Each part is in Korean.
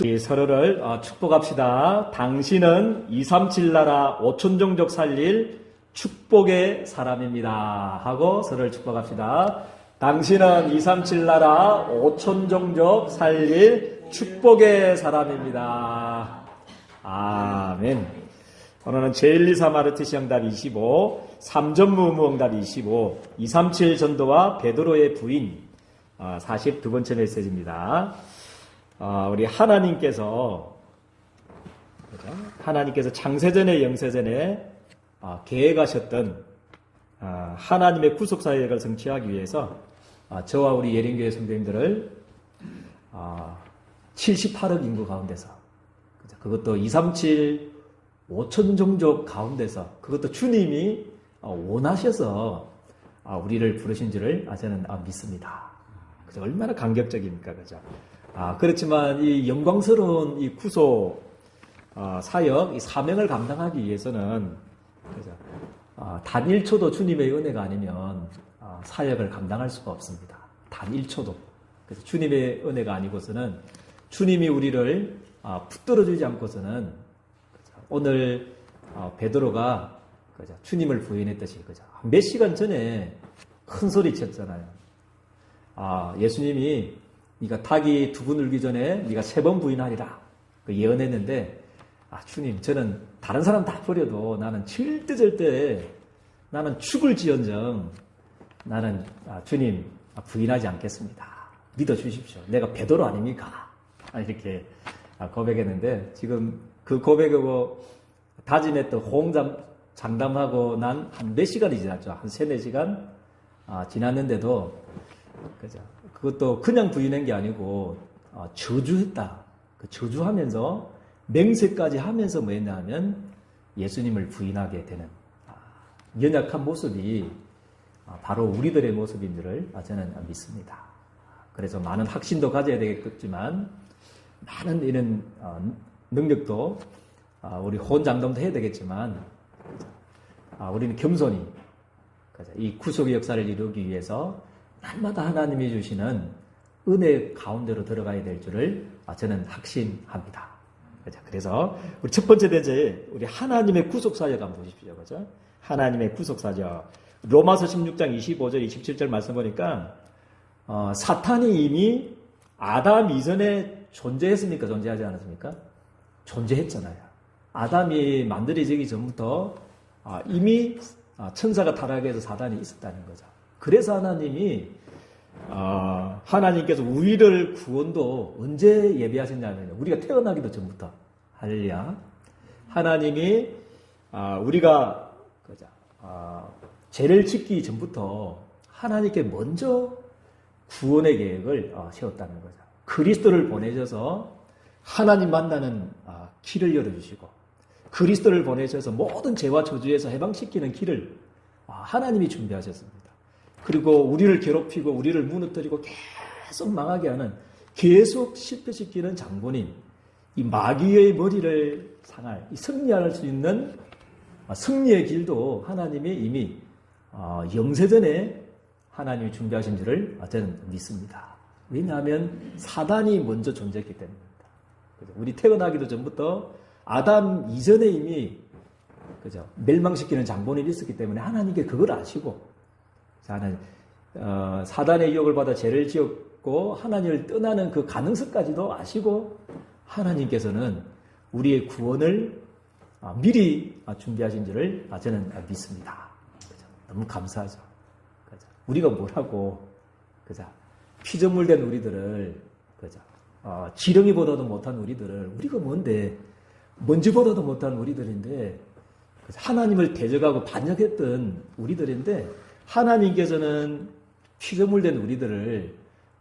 우리 서로를 축복합시다. 당신은 237 나라 5천 종족 살릴 축복의 사람입니다. 하고 서로를 축복합시다. 당신은 237 나라 5천 종족 살릴 축복의 사람입니다. 아멘. 오늘은 제124 마르트 시험답 25, 3전무무 응답 25, 237 전도와 베드로의 부인 42번째 메시지입니다. 우리 하나님께서 창세전에 영세전에 계획하셨던 하나님의 구속사역을 성취하기 위해서 저와 우리 예린교회 성도님들을 78억 인구 가운데서 그것도 237 5천 종족 가운데서 그것도 주님이 원하셔서 우리를 부르신 줄을 저는 믿습니다. 그죠? 얼마나 감격적입니까? 그죠? 그렇지만 이 영광스러운 이 구속 사역, 이 사명을 감당하기 위해서는 그죠? 단 1초도 주님의 은혜가 아니면 사역을 감당할 수가 없습니다. 단 1초도. 그래서 주님의 은혜가 아니고서는 주님이 우리를 붙들어 주지 않고서는 그죠? 오늘 베드로가 그죠? 주님을 부인했듯이 그죠? 몇 시간 전에 큰 소리 쳤잖아요. 예수님이 네가 닭이 두 번 울기 전에 네가 3번 부인하리라 그 예언했는데 주님 저는 다른 사람 다 버려도 나는 절대 나는 죽을지언정 나는 주님 부인하지 않겠습니다. 믿어주십시오. 내가 베드로 아닙니까? 이렇게 고백했는데 지금 그 고백하고 다짐했던 호응장 장담하고 난 한 몇 시간이 지났죠. 한 3-4시간 지났는데도 그죠? 그것도 그냥 부인한 게 아니고 저주했다. 그 저주하면서 맹세까지 하면서 뭐 했냐 하면 예수님을 부인하게 되는 연약한 모습이 바로 우리들의 모습인 줄을 저는 믿습니다. 그래서 많은 확신도 가져야 되겠지만 많은 이런 능력도 우리 호언장담도 해야 되겠지만 우리는 겸손히 이 구속의 역사를 이루기 위해서 날마다 하나님이 주시는 은혜 가운데로 들어가야 될 줄을 저는 확신합니다. 그래서 우리 첫 번째 대제 우리 하나님의 구속사역 한번 보십시오. 그죠? 하나님의 구속사역. 로마서 16장 25절 27절 말씀 보니까 사탄이 이미 아담 이전에 존재했습니까? 존재하지 않았습니까? 존재했잖아요. 아담이 만들어지기 전부터 이미 천사가 타락해서 사단이 있었다는 거죠. 그래서 하나님께서 우리를 구원도 언제 예비하셨냐면 우리가 태어나기도 전부터 할렐루야. 하나님이 우리가 죄를 짓기 전부터 하나님께 먼저 구원의 계획을 세웠다는 거죠. 그리스도를 보내셔서 하나님 만나는 길을 열어주시고 그리스도를 보내셔서 모든 죄와 저주에서 해방시키는 길을 하나님이 준비하셨습니다. 그리고 우리를 괴롭히고 우리를 무너뜨리고 계속 망하게 하는 계속 실패시키는 장본인 이 마귀의 머리를 상할 이 승리할 수 있는 승리의 길도 하나님이 이미 영세전에 하나님이 준비하신 줄을 저는 믿습니다. 왜냐하면 사단이 먼저 존재했기 때문입니다. 우리 태어나기도 전부터 아담 이전에 이미 그죠? 멸망시키는 장본인이 있었기 때문에 하나님께 그걸 아시고 사단의 유혹을 받아 죄를 지었고 하나님을 떠나는 그 가능성까지도 아시고 하나님께서는 우리의 구원을 미리 준비하신 줄을 저는 믿습니다. 그죠? 너무 감사하죠. 그죠? 우리가 뭐라고 그죠? 피조물된 우리들을 그죠? 지렁이보다도 못한 우리들을 우리가 뭔데 먼지보다도 못한 우리들인데 하나님을 대적하고 반역했던 우리들인데 하나님께서는 피조물된 우리들을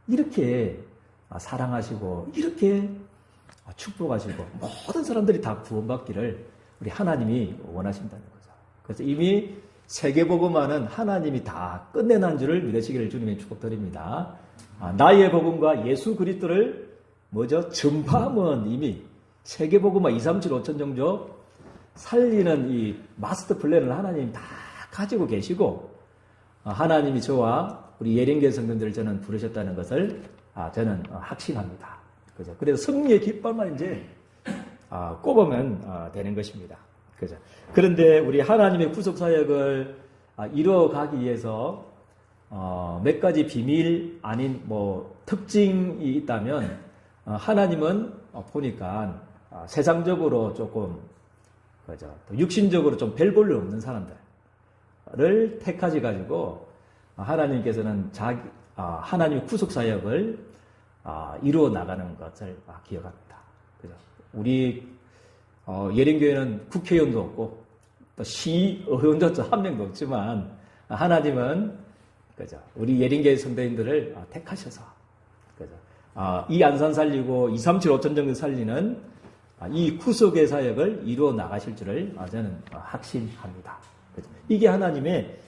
이렇게 사랑하시고 이렇게 축복하시고 모든 사람들이 다 구원받기를 우리 하나님이 원하신다는 거죠. 그래서 이미 세계복음화는 하나님이 다 끝내난 줄을 믿으시기를 주님의 축복드립니다. 나의 복음과 예수 그리스도를 전파함은 이미 세계복음화 237 5천 종족 살리는 이 마스터 플랜을 하나님 다 가지고 계시고 하나님이 저와 우리 예린교회 성도들을 저는 부르셨다는 것을 저는 확신합니다. 그죠? 그래서 승리의 깃발만 이제 꼽으면 되는 것입니다. 그죠? 그런데 우리 하나님의 구속 사역을 이루어가기 위해서 몇 가지 비밀 아닌 뭐 특징이 있다면 하나님은 보니까 세상적으로 조금 그죠? 육신적으로 좀 별 볼일 없는 사람들을 택하지 가지고 하나님께서는 하나님의 구속 사역을 이루어 나가는 것을 기억합니다. 그죠? 우리 예린교회는 국회의원도 없고 또 시의원도 한 명도 없지만 하나님은 그죠? 우리 예린교회 성도님들을 택하셔서 그죠? 이 안산 살리고 237 5천 정도 살리는 이 구속의 사역을 이루어 나가실 줄을 저는 확신합니다. 그죠? 이게 하나님의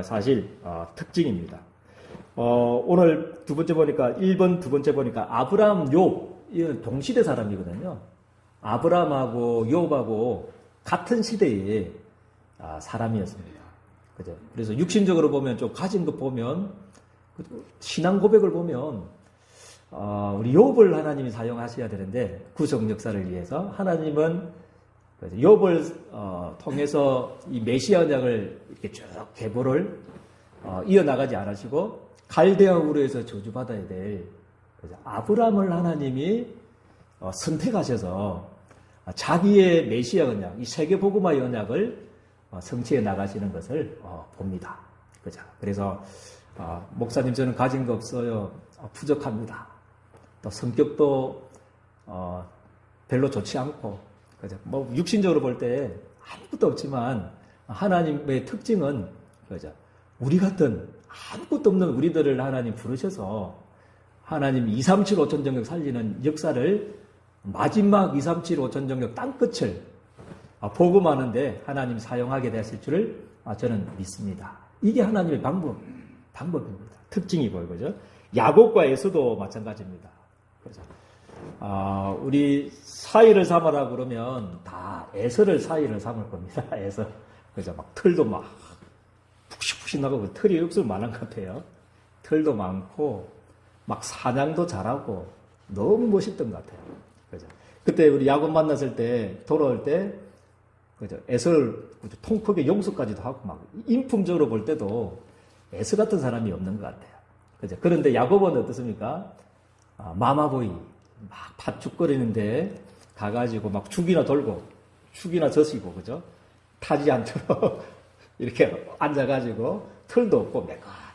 사실 특징입니다. 오늘 두 번째 보니까 1번 두 번째 보니까 아브라함, 욥 이건 동시대 사람이거든요. 아브라함하고 욥하고 같은 시대의 사람이었습니다. 그죠? 그래서 육신적으로 보면 좀 가진 것 보면 신앙 고백을 보면 우리 욥을 하나님이 사용하셔야 되는데 구속 역사를 위해서 하나님은 욥을 통해서 이 메시아 언약을 이렇게 쭉 계보를 이어나가지 않으시고 갈대아 우르에서 저주받아야 될 아브라함을 하나님이 선택하셔서 자기의 메시아 언약, 이 세계 복음화의 언약을 성취해 나가시는 것을 봅니다. 그죠? 그래서 목사님 저는 가진 거 없어요. 부족합니다. 또 성격도 별로 좋지 않고, 그죠? 뭐 육신적으로 볼 때 아무것도 없지만 하나님의 특징은 그죠? 우리 같은 아무것도 없는 우리들을 하나님 부르셔서 하나님 237 5천 정역 살리는 역사를 마지막 237 5천 정역 땅끝을 복음하는데 하나님 사용하게 되실 줄을 저는 믿습니다. 이게 하나님의 방법입니다. 특징이고요. 그죠? 야곱과 에서도 마찬가지입니다. 그죠? 우리 사이를 삼으라 그러면 다 에서를 사이를 삼을 겁니다. 에서. 그죠? 막 털도 막 푹신푹신 나고 털이 억수로 많은 것 같아요. 털도 많고 막 사냥도 잘하고 너무 멋있던 것 같아요. 그죠? 그때 우리 야곱 만났을 때 돌아올 때 그죠? 에서를 통크게 용서까지도 하고 막 인품적으로 볼 때도 에서 같은 사람이 없는 것 같아요. 그죠? 그런데 야곱은 어떻습니까? 마마보이 막 팥죽거리는데 가가지고 막 죽이나 돌고 죽이나 젖이고 그죠? 타지 않도록 이렇게 앉아가지고 털도 없고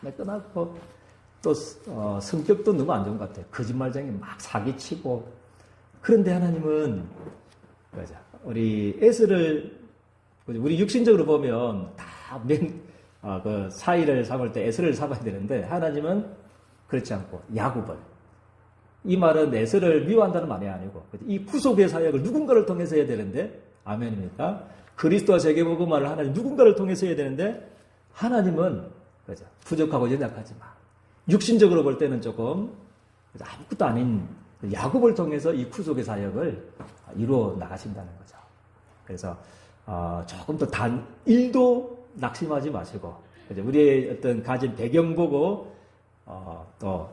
매끈하고 또 성격도 너무 안 좋은 것 같아요. 거짓말쟁이 막 사기치고. 그런데 하나님은 그죠? 우리 에스를 우리 육신적으로 보면 다 그 사이를 삼을 때 에스를 삼아야 되는데 하나님은 그렇지 않고 야곱을. 이 말은 에스를 미워한다는 말이 아니고 이 구속의 사역을 누군가를 통해서 해야 되는데 아멘입니까? 그리스도와 세계복음화를 하나님 누군가를 통해서 해야 되는데 하나님은 그죠? 부족하고 연약하지만 육신적으로 볼 때는 조금 아무것도 아닌 야곱을 통해서 이 구속의 사역을 이루어 나가신다는 거죠. 그래서 조금 더 단 1도 낙심하지 마시고 그죠? 우리의 어떤 가진 배경 보고 또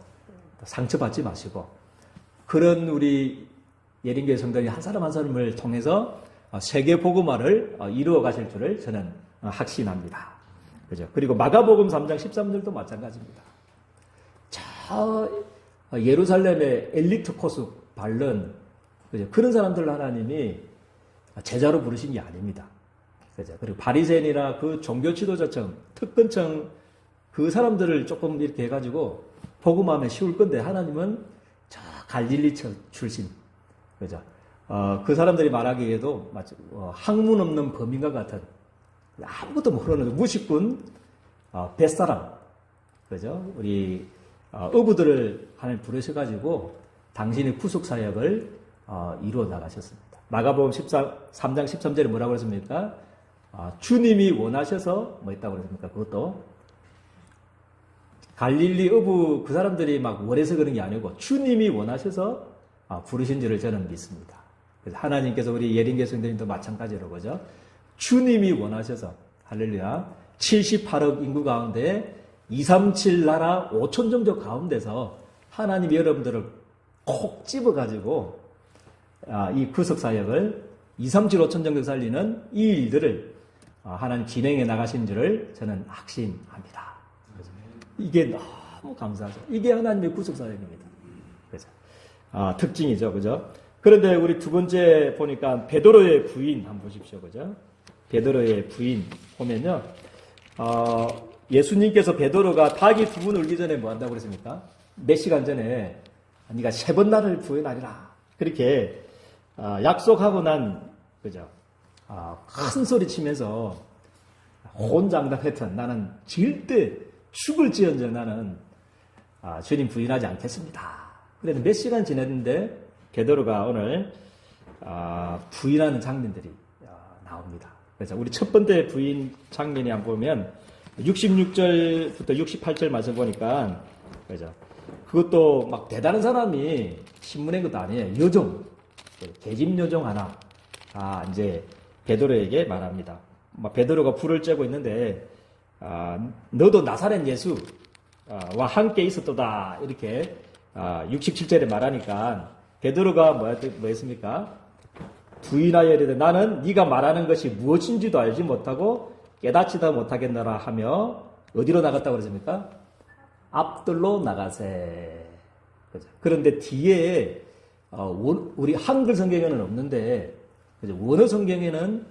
상처받지 마시고 그런 우리 예린교회 성도님 한 사람 한 사람을 통해서 세계 복음화를 이루어 가실 줄을 저는 확신합니다. 그죠? 그리고 마가복음 3장 13절도 마찬가지입니다. 저 예루살렘의 엘리트 코스 바른 그죠? 그런 사람들 하나님이 제자로 부르신 게 아닙니다. 그죠? 그리고 바리새인이나 그 종교 지도자청, 특권청 그 사람들을 조금 이렇게 해가지고 복음하면 쉬울 건데 하나님은 저 갈릴리 출신 그죠? 그 사람들이 말하기에도 마치 학문 없는 범인과 같은 아무것도 모르는 무식군 뱃사람 그죠? 우리 어부들을 하나님 부르셔가지고 당신의 구속 사역을 이루어 나가셨습니다. 마가복음 3장 13절에 뭐라고 그랬습니까? 주님이 원하셔서 뭐 있다고 그랬습니까? 그것도 갈릴리 어부 그 사람들이 막 원해서 그런 게 아니고 주님이 원하셔서 부르신 줄을 저는 믿습니다. 그래서 하나님께서 우리 예린교회 성도님도 마찬가지로 그죠? 주님이 원하셔서 할렐루야 78억 인구 가운데 237 나라 5천 종족 가운데서 하나님이 여러분들을 콕 집어가지고 이 구속사역을 2, 3, 7, 5천 정도 살리는 이 일들을 하나님 진행해 나가신 줄을 저는 확신합니다. 이게 너무 감사하죠. 이게 하나님의 구속사역입니다. 그죠? 특징이죠. 그죠? 그런데 우리 두 번째 보니까 베드로의 부인 한번 보십시오. 그죠? 베드로의 부인 보면요. 예수님께서 베드로가 닭이 두 번 울기 전에 뭐 한다고 그랬습니까? 몇 시간 전에 네가 3번 나를 부인하리라. 그렇게 약속하고 난 그죠? 큰 소리 치면서 혼장담했던 나는 절대 죽을지언정 나는 주님 부인하지 않겠습니다. 그래도 몇 시간 지났는데 베드로가 오늘 부인하는 장면들이 나옵니다. 그래서 우리 첫 번째 부인 장면이 한번 보면 66절부터 68절 말씀 보니까 그죠? 그것도 막 대단한 사람이 신문한 것도 아니에요. 요정, 계집 요정 하나 이제 베드로에게 말합니다. 베드로가 불을 쬐고 있는데 너도 나사렛 예수와 함께 있었도다 이렇게 67절에 말하니까 베드로가 뭐 했습니까? 부인하여 이르되 나는 네가 말하는 것이 무엇인지도 알지 못하고 깨닫지도 못하겠노라 하며 어디로 나갔다고 그러십니까? 앞들로 나가세. 그죠? 그런데 뒤에 우리 한글 성경에는 없는데 그죠? 원어 성경에는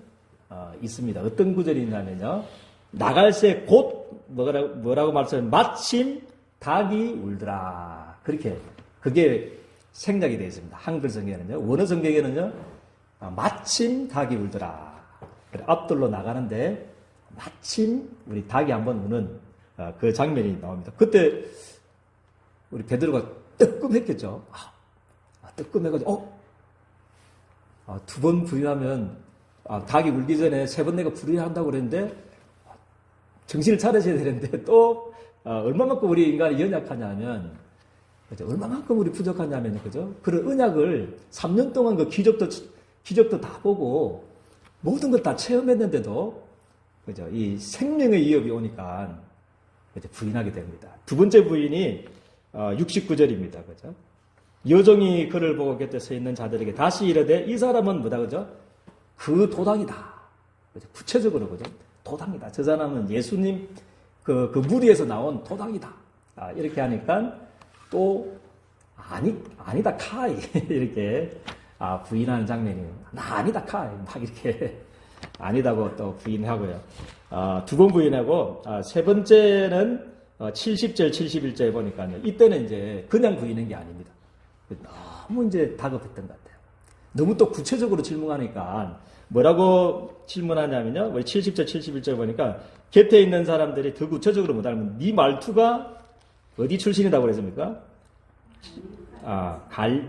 있습니다. 어떤 구절이 있냐면요. 나갈새 곧 뭐라고 말씀하면 마침 닭이 울더라. 그게 생략이 되어 있습니다. 한글 성경에는요. 원어 성경에는요. 마침 닭이 울더라. 그래, 앞들로 나가는데 마침 우리 닭이 한번 우는 그 장면이 나옵니다. 그때 우리 베드로가 뜨끔했겠죠. 뜨끔해가지고 두 번 부인하면 닭이 울기 전에 3번 내가 부인한다고 그랬는데 정신을 차려줘야 되는데 또 얼마만큼 우리 인간이 연약하냐면 그죠? 얼마만큼 우리 부족하냐면 그죠? 그런 언약을 3년 동안 그 기적도 다 보고 모든 것 다 체험했는데도 그죠? 이 생명의 위협이 오니까 그죠? 부인하게 됩니다. 두 번째 부인이 69절입니다. 그죠? 여종이 그를 보고 곁에 서 있는 자들에게 다시 이르되 이 사람은 뭐다 그죠? 그 도당이다. 그죠? 구체적으로 그죠? 도당이다. 저 사람은 예수님 그 무리에서 나온 도당이다. 이렇게 하니까 또 아니다 카이 이렇게 부인하는 장면이 나 아니다 카이 막 이렇게 아니다고 또 부인하고요. 두 번 부인하고 세 번째는 70절 71절에 보니까요. 이때는 이제 그냥 부인한 게 아닙니다. 너무 이제 다급했던 것 같아요. 너무 또 구체적으로 질문하니까 뭐라고 질문하냐면요. 우리 70절 71절 보니까 곁에 있는 사람들이 더 구체적으로 못 알면 네 말투가 어디 출신이라고 그랬습니까?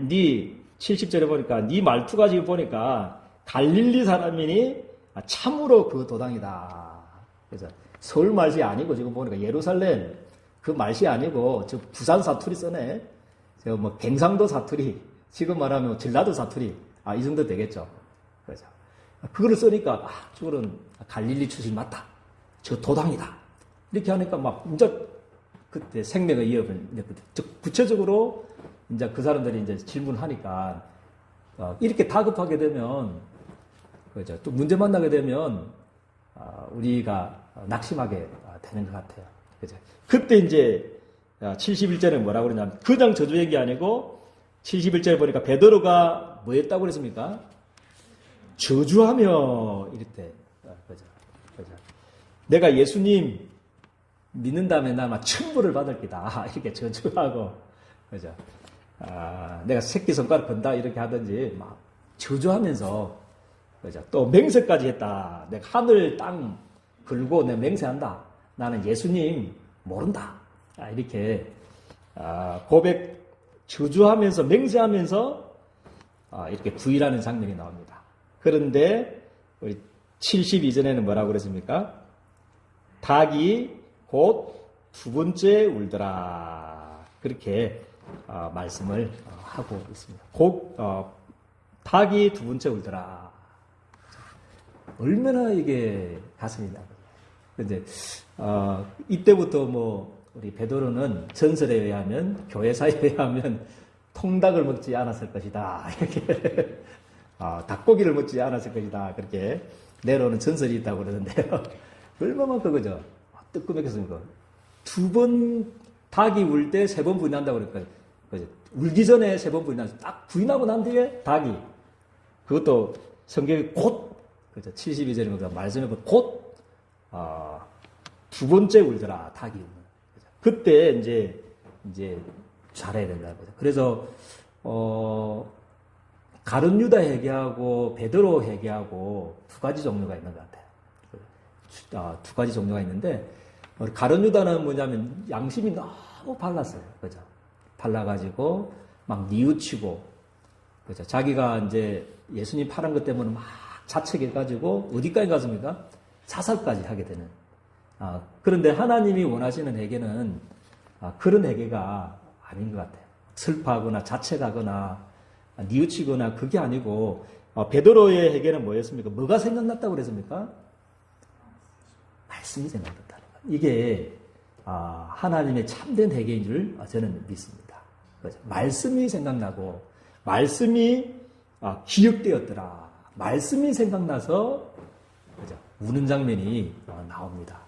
네 70절에 보니까 네 말투가 지금 보니까 갈릴리 사람이니 참으로 그 도당이다. 그래서 서울 말씨 아니고 지금 보니까 예루살렘 그 말씨 아니고 저 부산 사투리 써네. 저 뭐 갱상도 사투리, 지금 말하면 전라도 사투리, 이 정도 되겠죠. 그렇죠. 그거를 쓰니까 저거는 갈릴리 출신 맞다. 저 도당이다. 이렇게 하니까 막 이제 그때 생명의 위협을 구체적으로 이제 그 사람들이 이제 질문하니까 이렇게 다급하게 되면 그죠. 또 문제 만나게 되면 우리가 낙심하게 되는 것 같아요. 그죠. 그때 이제 71절에 뭐라고 그러냐면 그냥 저주한 게 아니고 71절에 보니까 베드로가 뭐 했다고 그랬습니까? 저주하며 이랬대. 그죠. 그죠. 내가 예수님 믿는다면 나마 천부를 받을 기다. 이렇게 저주하고 그죠. 내가 새끼손가락 건다 이렇게 하든지 막 저주하면서 그죠. 또 맹세까지 했다. 내가 하늘 땅 걸고 내가 맹세한다. 나는 예수님 모른다. 이렇게 고백 저주하면서 맹세하면서 이렇게 부인하는 장면이 나옵니다. 그런데 우리 72절에는 뭐라고 그랬습니까? 닭이 곧 두 번째 울더라. 그렇게 말씀을 하고 있습니다. 닭이 두 번째 울더라. 얼마나 이게 가슴이 나요. 근데 이때부터 뭐 우리 베드로는 전설에 의하면 교회사에 의하면 통닭을 먹지 않았을 것이다. 이렇게 닭고기를 먹지 않았을 것이다. 그렇게 내려오는 전설이 있다고 그러는데요. 얼마나 그거죠. 뜨끔했겠습니까? 2번 닭이 울 때 3번 부인한다고 그랬거든요. 울기 전에 3번 부인하죠. 딱 부인하고 난 뒤에 닭이. 그것도 성경이 곧, 그죠. 72절입니다. 말씀해 보면 곧, 2번째 울더라. 닭이 울면. 그때 이제 잘해야 된다는 거죠. 그래서, 가룟 유다 회개하고 베드로 회개하고 2가지 종류가 있는 것 같아요. 2가지 종류가 있는데, 가룟 유다는 뭐냐면 양심이 너무 발랐어요. 그죠? 발라가지고 막 뉘우치고, 그죠? 자기가 이제 예수님 팔은 것 때문에 막 자책해가지고 어디까지 갔습니까? 자살까지 하게 되는. 그런데 하나님이 원하시는 회개는 그런 회개가 아닌 것 같아요. 슬퍼하거나 자책하거나 뉘우치거나 그게 아니고 베드로의 회개는 뭐였습니까? 뭐가 생각났다고 그랬습니까? 말씀이 생각났다는 거예요. 이게 하나님의 참된 회개인 줄 저는 믿습니다. 그렇죠? 말씀이 생각나고 말씀이 기억되었더라. 말씀이 생각나서 그렇죠? 우는 장면이 나옵니다.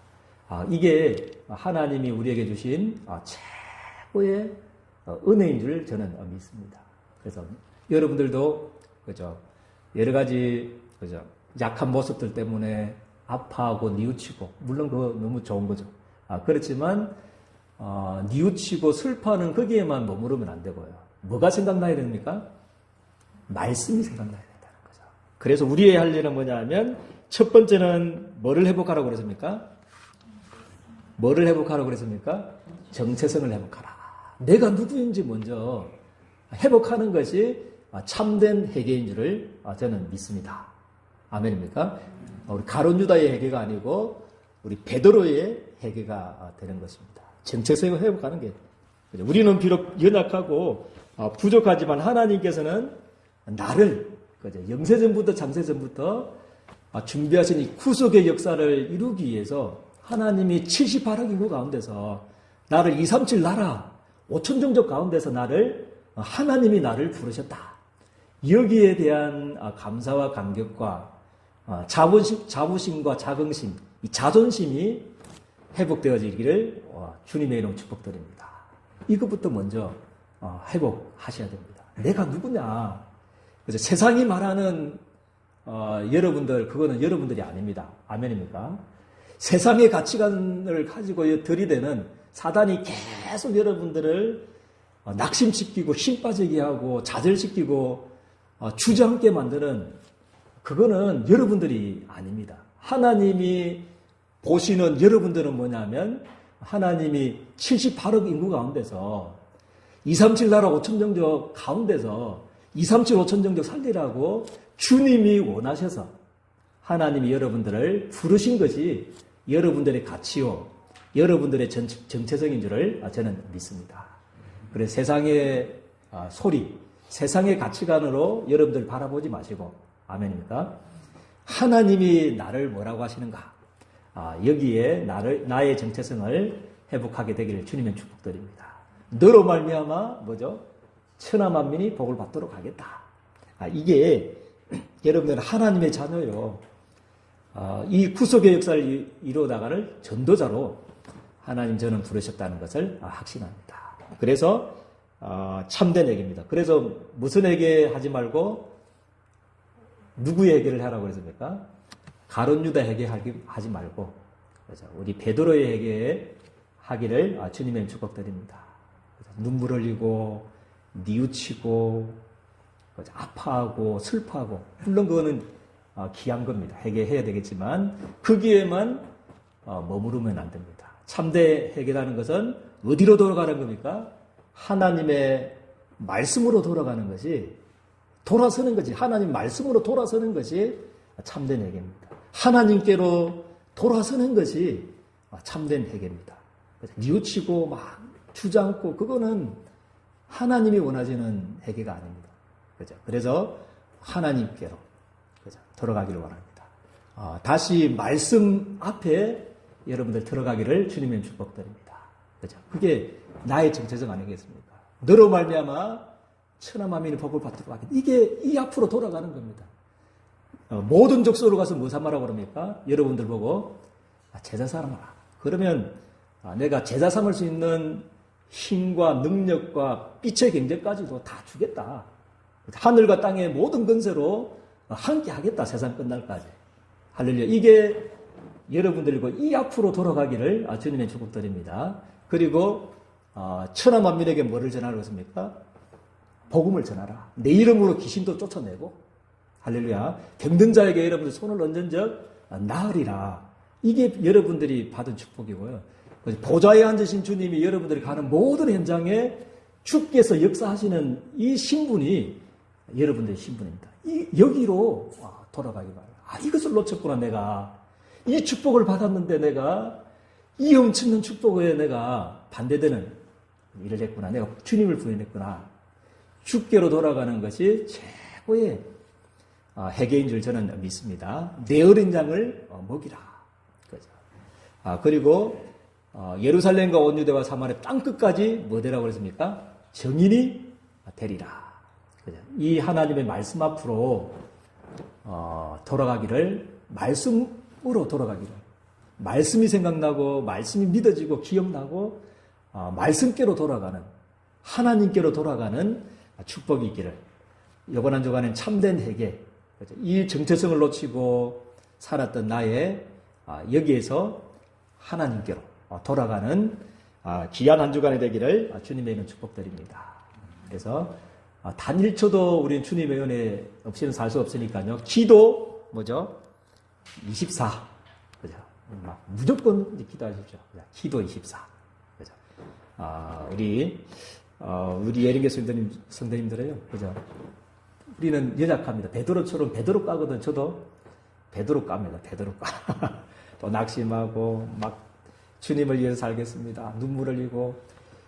이게 하나님이 우리에게 주신 최고의 은혜인 줄 저는 믿습니다. 그래서 여러분들도 그죠? 여러 가지 그죠? 약한 모습들 때문에 아파하고 뉘우치고 물론 그거 너무 좋은 거죠. 그렇지만 뉘우치고 슬퍼하는 거기에만 머무르면 안 되고요. 뭐가 생각나야 됩니까? 말씀이 생각나야 된다는 거죠. 그래서 우리의 할 일은 뭐냐 하면 첫 번째는 뭐를 회복하라고 그랬습니까? 뭐를 회복하라고 그랬습니까? 정체성을 회복하라. 내가 누구인지 먼저 회복하는 것이 참된 회개인 줄을 저는 믿습니다. 아멘입니까? 우리 가룟 유다의 회개가 아니고 우리 베드로의 회개가 되는 것입니다. 정체성을 회복하는 게 우리는 비록 연약하고 부족하지만 하나님께서는 나를 영세전부터 장세전부터 준비하신 이 구속의 역사를 이루기 위해서 하나님이 78억 인구 가운데서 나를 237 나라 5천 종족 가운데서 하나님이 나를 부르셨다. 여기에 대한 감사와 감격과 자부심과 자긍심, 이 자존심이 회복되어지기를 주님의 이름 축복드립니다. 이것부터 먼저 회복하셔야 됩니다. 내가 누구냐? 그래서 세상이 말하는 여러분들, 그거는 여러분들이 아닙니다. 아멘입니까? 세상의 가치관을 가지고 들이대는 사단이 계속 여러분들을 낙심시키고 힘 빠지게 하고 좌절시키고 주저앉게 만드는 그거는 여러분들이 아닙니다. 하나님이 보시는 여러분들은 뭐냐면 하나님이 78억 인구 가운데서 237 나라 5천 종족 가운데서 237 5천 종족 살리라고 주님이 원하셔서 하나님이 여러분들을 부르신 것이 여러분들의 가치요, 여러분들의 정체성인 줄을 저는 믿습니다. 그래서 세상의 소리, 세상의 가치관으로 여러분들 바라보지 마시고, 아멘입니까? 하나님이 나를 뭐라고 하시는가? 여기에 나의 정체성을 회복하게 되기를 주님의 축복드립니다. 너로 말미암아 뭐죠? 천하 만민이 복을 받도록 하겠다. 이게 여러분들 하나님의 자녀요. 이 구속의 역사를 이루어 나가는 전도자로 하나님 저는 부르셨다는 것을 확신합니다. 그래서 참된 회개입니다. 그래서 무슨 회개하지 말고 누구의 회개를 하라고 그랬습니까? 가룟 유다 회개하지 말고 그렇죠? 우리 베드로의 회개하기를 주님의 축복드립니다. 눈물 흘리고 뉘우치고 그렇죠? 아파하고 슬퍼하고 물론 그거는 귀한 겁니다. 회개해야 되겠지만 거기에만 머무르면 안 됩니다. 참된 회개라는 것은 어디로 돌아가는 겁니까? 하나님의 말씀으로 돌아가는 것이 돌아서는 것이 하나님 말씀으로 돌아서는 것이 참된 회개입니다. 하나님께로 돌아서는 것이 참된 회개입니다. 뉘우치고 막 주저앉고 그거는 하나님이 원하시는 회개가 아닙니다. 그죠? 그래서 하나님께로 그죠? 들어가기를 원합니다. 다시 말씀 앞에 여러분들 들어가기를 주님의 축복드립니다. 그죠? 그게 나의 정체성 아니겠습니까? 너로 말미암아 천하 만민이 복을 받도록 하겠다. 이게 이 앞으로 돌아가는 겁니다. 모든 족속으로 가서 뭐 삼아라고 그럽니까? 여러분들 보고 제자 삼아라. 그러면 내가 제자 삼을 수 있는 힘과 능력과 빛의 경제까지도 다 주겠다. 하늘과 땅의 모든 건세로 함께 하겠다. 세상 끝날까지. 할렐루야. 이게 여러분들과 이 앞으로 돌아가기를 주님의 축복드립니다. 그리고 천하 만민에게 뭐를 전하라고 했습니까? 복음을 전하라. 내 이름으로 귀신도 쫓아내고, 할렐루야. 병든 자에게 여러분들 손을 얹은 적 나으리라. 이게 여러분들이 받은 축복이고요. 보좌에 앉으신 주님이 여러분들이 가는 모든 현장에 주께서 역사하시는 이 신분이 여러분들의 신분입니다. 여기로 돌아가기 바랍니다. 이것을 놓쳤구나, 내가. 이 축복을 받았는데 내가 이 엄청난 축복에 내가 반대되는 일을 했구나. 내가 주님을 부인했구나. 주께로 돌아가는 것이 최고의 해계인 줄 저는 믿습니다. 내 어린 양을 먹이라. 그죠. 그리고 예루살렘과 온 유대와 사마리아 땅끝까지 뭐 되라고 그랬습니까? 정인이 되리라. 그죠. 이 하나님의 말씀 앞으로 돌아가기를, 말씀으로 돌아가기를, 말씀이 생각나고 말씀이 믿어지고 기억나고 말씀께로 돌아가는, 하나님께로 돌아가는 축복이 있기를, 이번 한 주간엔 참된 회개, 이 정체성을 놓치고 살았던 나의 여기에서 하나님께로 돌아가는 귀한 한 주간이 되기를 주님의 이름 축복드립니다. 그래서 단 1초도 우리는 주님의 은혜 없이는 살 수 없으니까요. 기도 뭐죠? 24. 그죠? 무조건 기도하십시오. 기도 24. 그죠? 우리 예린교 성도님들은요. 그죠? 우리는 연약합니다. 베드로처럼 베드로 까거든. 저도 베드로 까입니다. 베드로 까. 또 낙심하고 막 주님을 위해서 살겠습니다. 눈물을 흘리고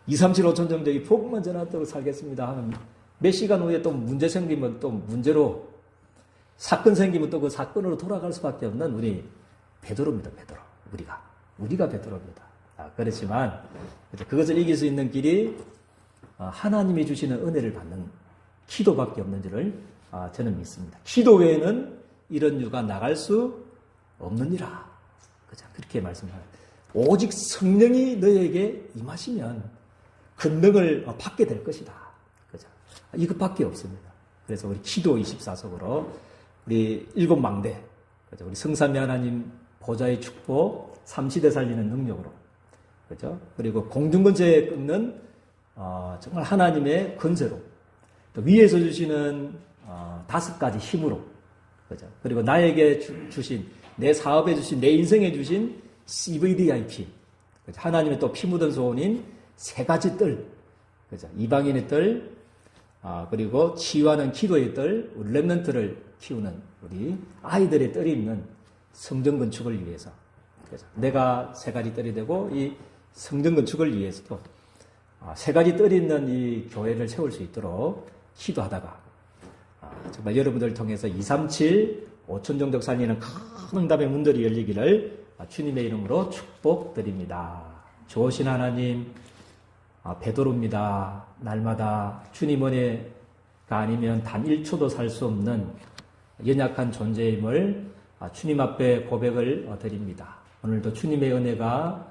2, 3, 7, 5천 정도의 복음만 전하도록 살겠습니다 하면 몇 시간 후에 또 문제 생기면 또 문제로, 사건 생기면 또 그 사건으로 돌아갈 수밖에 없는 우리 베드로입니다. 베드로. 우리가 베드로입니다. 그렇지만 그것을 이길 수 있는 길이 하나님이 주시는 은혜를 받는 기도밖에 없는 줄을 저는 믿습니다. 기도 외에는 이런 유가 나갈 수 없느니라. 그죠? 그렇게 말씀합니다. 오직 성령이 너에게 임하시면 권능을 받게 될 것이다. 그죠? 이것밖에 없습니다. 그래서 우리 기도 24속으로 우리 7망대, 그죠? 우리 성삼위 하나님 보좌의 축복, 삼시대 살리는 능력으로, 그죠? 그리고 공중건세에 끊는 정말 하나님의 건세로, 또 위에서 주시는 5가지 힘으로, 그죠? 그리고 나에게 주신, 내 사업에 주신, 내 인생에 주신 CVDIP, 그죠? 하나님의 또 피 묻은 소원인 3가지 뜰, 그죠? 이방인의 뜰, 그리고 치유하는 기도의 뜰, 우리 렘넌트를 키우는 우리 아이들의 뜰이 있는 성전 건축을 위해서, 그죠? 내가 3가지 뜰이 되고 이 성전 건축을 위해서도 3가지 뜰이 있는 이 교회를 세울 수 있도록 기도하다가 정말 여러분들을 통해서 2, 3, 7, 5천 종족 살리는 큰 응답의 문들이 열리기를 주님의 이름으로 축복드립니다. 좋으신 하나님, 베드로입니다. 날마다 주님 은혜가 아니면 단 1초도 살 수 없는 연약한 존재임을 주님 앞에 고백을 드립니다. 오늘도 주님의 은혜가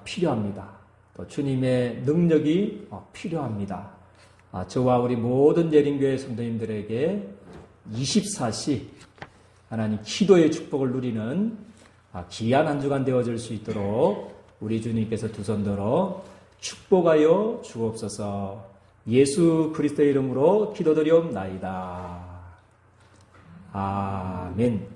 필요합니다. 또 주님의 능력이 필요합니다. 저와 우리 모든 예린교회 성도님들에게 24시 하나님 기도의 축복을 누리는 귀한 한 주간 되어질 수 있도록 우리 주님께서 두 손 들어 축복하여 주옵소서. 예수 그리스도의 이름으로 기도드리옵나이다. 아멘.